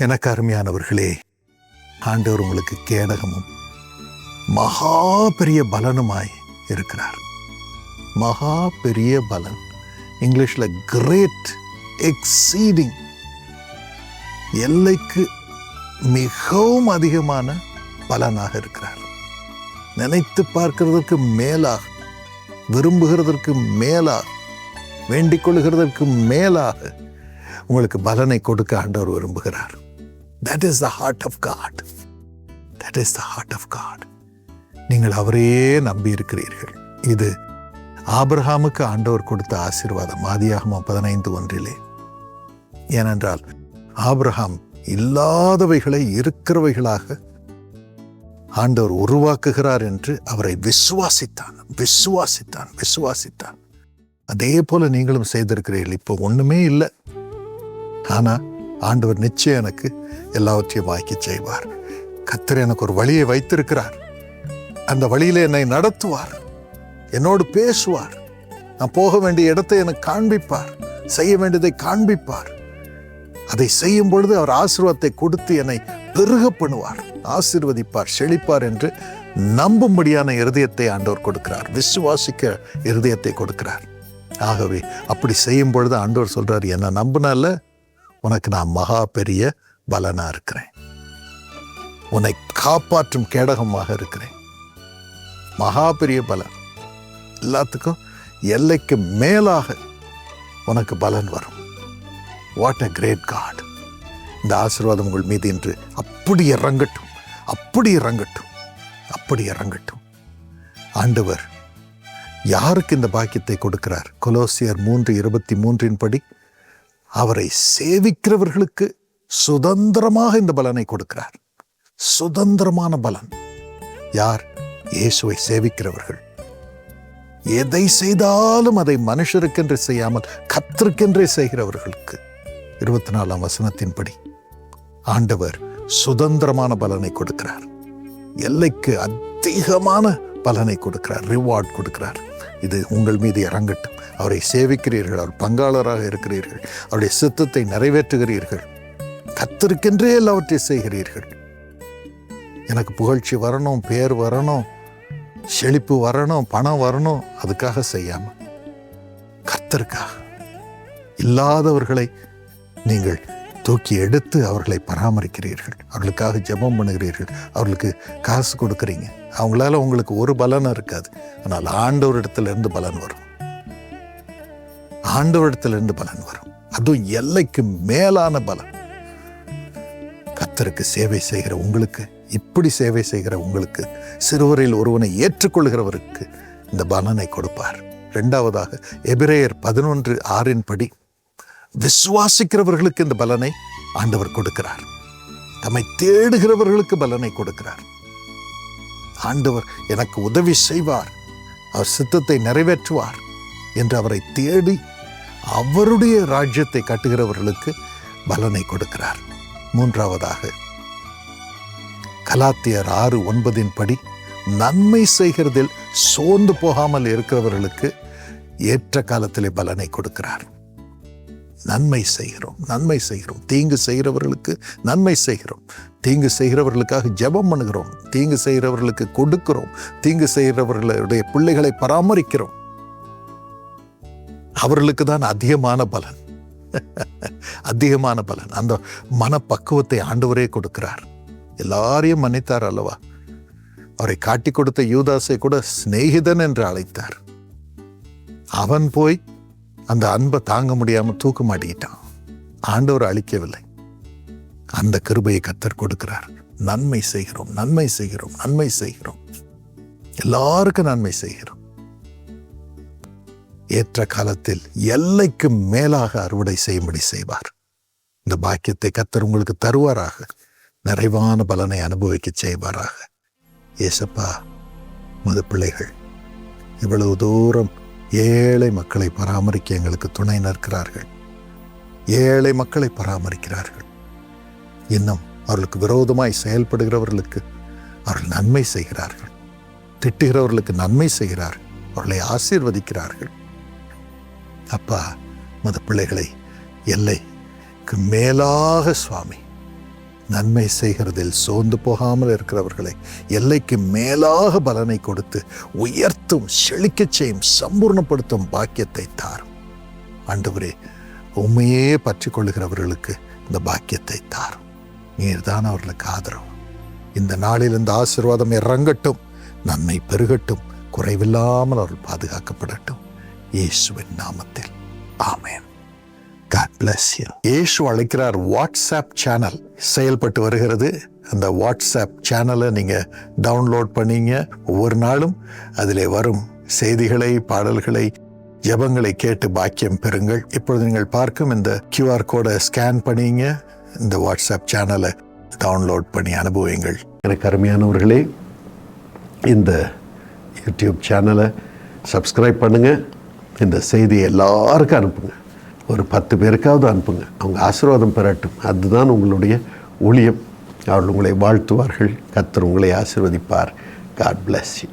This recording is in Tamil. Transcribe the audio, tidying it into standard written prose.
எனக்கு அருமையானவர்களே, ஆண்டவர் உங்களுக்கு கேடகமும் மகா பெரிய பலனுமாய் இருக்கிறார். மகா பெரிய பலன், இங்கிலீஷில் கிரேட், எக்ஸீடிங், எல்லைக்கு மிகவும் அதிகமான பலனாக இருக்கிறார். நினைத்து பார்க்கிறதற்கு மேலாக, விரும்புகிறதற்கு மேலாக, வேண்டிக் கொள்ளுகிறதற்கு மேலாக உங்களுக்கு பலனை கொடுக்க ஆண்டவர் விரும்புகிறார். That is the heart of God. That is the heart of God. நீங்கள் அவரையே நம்பி இருக்கிறீர்கள். இது ஆபிரகாமுக்கு ஆண்டவர் கொடுத்த ஆசீர்வாதம். ஆதியாகமம் 15:1. ஏனென்றால் ஆபிரகாம் இல்லாதவைகளை இருக்கிறவைகளாக ஆண்டவர் உருவாக்குகிறார் என்று அவரை விசுவாசித்தான். அதே போல நீங்களும் செய்திருக்கிறீர்கள். இப்போ ஒண்ணுமே இல்லை, ஆனா ஆண்டவர் நிச்சயம் எனக்கு எல்லாவற்றையும் வாய்க்க செய்வார். கர்த்தர் எனக்கு ஒரு வழியை வைத்திருக்கிறார். அந்த வழியில என்னை நடத்துவார், என்னோடு பேசுவார், நான் போக வேண்டிய இடத்தை எனக்கு காண்பிப்பார், செய்ய வேண்டியதை காண்பிப்பார். அதை செய்யும் பொழுது அவர் ஆசீர்வாதத்தை கொடுத்து என்னை பெருக பண்ணுவார், ஆசீர்வதிப்பார், செழிப்பார் என்று நம்பும்படியான இருதயத்தை ஆண்டவர் கொடுக்கிறார். விசுவாசிக்க இருதயத்தை கொடுக்கிறார். ஆகவே அப்படி செய்யும் பொழுது ஆண்டவர் சொல்றார், என்னை நம்பினால உனக்கு நான் மகா பெரிய பலனா இருக்கிறேன், உன்னை காப்பாற்றும் கேடகமாக இருக்கிறேன். மகா பெரிய பலன், எல்லாத்துக்கும் எல்லைக்கு மேலாக உனக்கு பலன் வரும். What a great God. இந்த ஆசீர்வாதம் உங்கள் மீது இன்று அப்படி இறங்கட்டும். ஆண்டவர் யாருக்கு இந்த பாக்கியத்தை கொடுக்கிறார்? கொலோசியர் 3:23 படி அவரை சேவிக்கிறவர்களுக்கு சுதந்திரமாக இந்த பலனை கொடுக்கிறார். சுதந்திரமான பலன். யார்? இயேசுவை சேவிக்கிறவர்கள். எதை செய்தாலும் அதை மனுஷருக்கென்று செய்யாமல் கர்த்தருக்கென்றே செய்கிறவர்களுக்கு 24ஆம் வசனத்தின்படி ஆண்டவர் சுதந்திரமான பலனை கொடுக்கிறார். எல்லைக்கு அதிகமான பலனை கொடுக்கிறார், ரிவார்ட் கொடுக்கிறார். இது உங்கள் மீது இறங்கட்டும். அவரை சேவிக்கிறீர்கள், அவர் பங்காளராக இருக்கிறீர்கள், அவருடைய சித்தத்தை நிறைவேற்றுகிறீர்கள், கர்த்தருக்கென்றே எல்லாவற்றையும் செய்கிறீர்கள். எனக்கு புகழ்ச்சி வரணும், பேர் வரணும், செழிப்பு வரணும், பணம் வரணும், அதுக்காக செய்யாம கர்த்தருக்காக இல்லாதவர்களை நீங்கள் தூக்கி எடுத்து அவர்களை பராமரிக்கிறீர்கள், அவர்களுக்காக ஜெபம் பண்ணுகிறீர்கள், அவர்களுக்கு காசு கொடுக்குறீங்க. அவங்களால உங்களுக்கு ஒரு பலனும் இருக்காது, ஆனால் ஆண்டவரிடத்திலிருந்து பலன் வரும். அதுவும் எல்லைக்கு மேலான பலன். கர்த்தருக்கு சேவை செய்கிற உங்களுக்கு, இப்படி சேவை செய்கிற உங்களுக்கு, சிறுவரில் ஒருவனை ஏற்றுக்கொள்கிறவருக்கு இந்த பலனை கொடுப்பார். இரண்டாவதாக எபிரேயர் 11:6 படி விசுவாசிக்கிறவர்களுக்கு இந்த பலனை ஆண்டவர் கொடுக்கிறார். தம்மை தேடுகிறவர்களுக்கு பலனை கொடுக்கிறார். ஆண்டவர் எனக்கு உதவி செய்வார், அவர் சித்தத்தை நிறைவேற்றுவார் என்று அவரை தேடி அவருடைய ராஜ்யத்தை கட்டுகிறவர்களுக்கு பலனை கொடுக்கிறார். மூன்றாவதாக கலாத்தியர் 6:9 படி நன்மை செய்கிறதில் சோர்ந்து போகாமல் இருக்கிறவர்களுக்கு ஏற்ற காலத்திலே பலனை கொடுக்கிறார். நன்மை செய்கிறோம், தீங்கு செய்கிறவர்களுக்கு நன்மை செய்கிறோம், தீங்கு செய்கிறவர்களுக்காக ஜெபம் பண்ணுகிறோம், தீங்கு செய்கிறவர்களுக்கு கொடுக்கிறோம், தீங்கு செய்கிறவர்களுடைய பிள்ளைகளை பராமரிக்கிறோம். அவர்களுக்கு தான் அதிகமான பலன். அந்த மனப்பக்குவத்தை ஆண்டவரே கொடுக்கிறார். எல்லாரையும் மன்னித்தார் அல்லவா? அவரை காட்டி கொடுத்த யூதாசை கூட சிநேகிதன் என்று அழைத்தார். அவன் போய் அந்த அன்பை தாங்க முடியாம தூக்க மாட்டிக்கிட்டான். ஆண்டவர் அழிக்கவில்லை. அந்த கிருபையை கர்த்தர் கொடுக்கிறார். நன்மை செய்கிறோம், எல்லாருக்கும் நன்மை செய்கிறோம். ஏற்ற காலத்தில் எல்லைக்கு மேலாக அறுவடை செய்யும்படி செய்வார். இந்த பாக்கியத்தை கர்த்தர் உங்களுக்கு தருவாராக, நிறைவான பலனை அனுபவிக்க செய்வாராக. ஏசப்பா, முது பிள்ளைகள் இவ்வளவு தூரம் ஏழை மக்களை பராமரிக்க எங்களுக்கு துணை நிற்கிறார்கள். ஏழை மக்களை பராமரிக்கிறார்கள். இன்னும் அவர்களுக்கு விரோதமாய் செயல்படுகிறவர்களுக்கு அவர்கள் நன்மை செய்கிறார்கள். திட்டுகிறவர்களுக்கு நன்மை செய்கிறார்கள். அவர்களை ஆசீர்வதிக்கிறார்கள். அப்பா, மத பிள்ளைகளை எல்லைக்கு மேலாக சுவாமி நன்மை செய்கிறதில் சோர்ந்து போகாமல் இருக்கிறவர்களை எல்லைக்கு மேலாக பலனை கொடுத்து உயர்த்தும், செழிக்கச் செய்யும், சம்பூர்ணப்படுத்தும் பாக்கியத்தை தாரும். ஆண்டவரே, உண்மையே பற்றி கொள்ளுகிறவர்களுக்கு இந்த பாக்கியத்தை தாரும். நீர்தான் அவர்களுக்கு ஆதரவு. இந்த நாளில் இந்த ஆசீர்வாதம் இறங்கட்டும், நன்மை பெருகட்டும், குறைவில்லாமல் அவர்கள் பாதுகாக்கப்படட்டும். இயேசுவின் நாமத்தில் ஆமென். God bless you. இயேசு அழைக்கிறார் வாட்ஸ்அப் சேனல் செயல்பட்டு வருகிறது. அந்த வாட்ஸ்அப் சேனலை நீங்கள் டவுன்லோட் பண்ணீங்க. ஒவ்வொரு நாளும் அதிலே வரும் செய்திகளை, பாடல்களை, ஜெபங்களை கேட்டு பாக்கியம் பெறுங்கள். இப்பொழுது நீங்கள் பார்க்கும் இந்த QR கோடை ஸ்கேன் பண்ணிங்க. இந்த வாட்ஸ்அப் சேனலை டவுன்லோட் பண்ணி அனுபவிங்கள். எனக்கு அருமையானவர்களே, இந்த யூடியூப் சேனலை சப்ஸ்கிரைப் பண்ணுங்கள். இந்த செய்தியை எல்லாருக்கும் அனுப்புங்க. ஒரு 10 பேருக்காவது அனுப்புங்க. அவங்க ஆசீர்வாதம் பெறட்டும். அதுதான் உங்களுடைய ஊழியம். அவர்கள் உங்களை வாழ்த்துவார்கள். கர்த்தர் உங்களை ஆசீர்வதிப்பார். God bless you.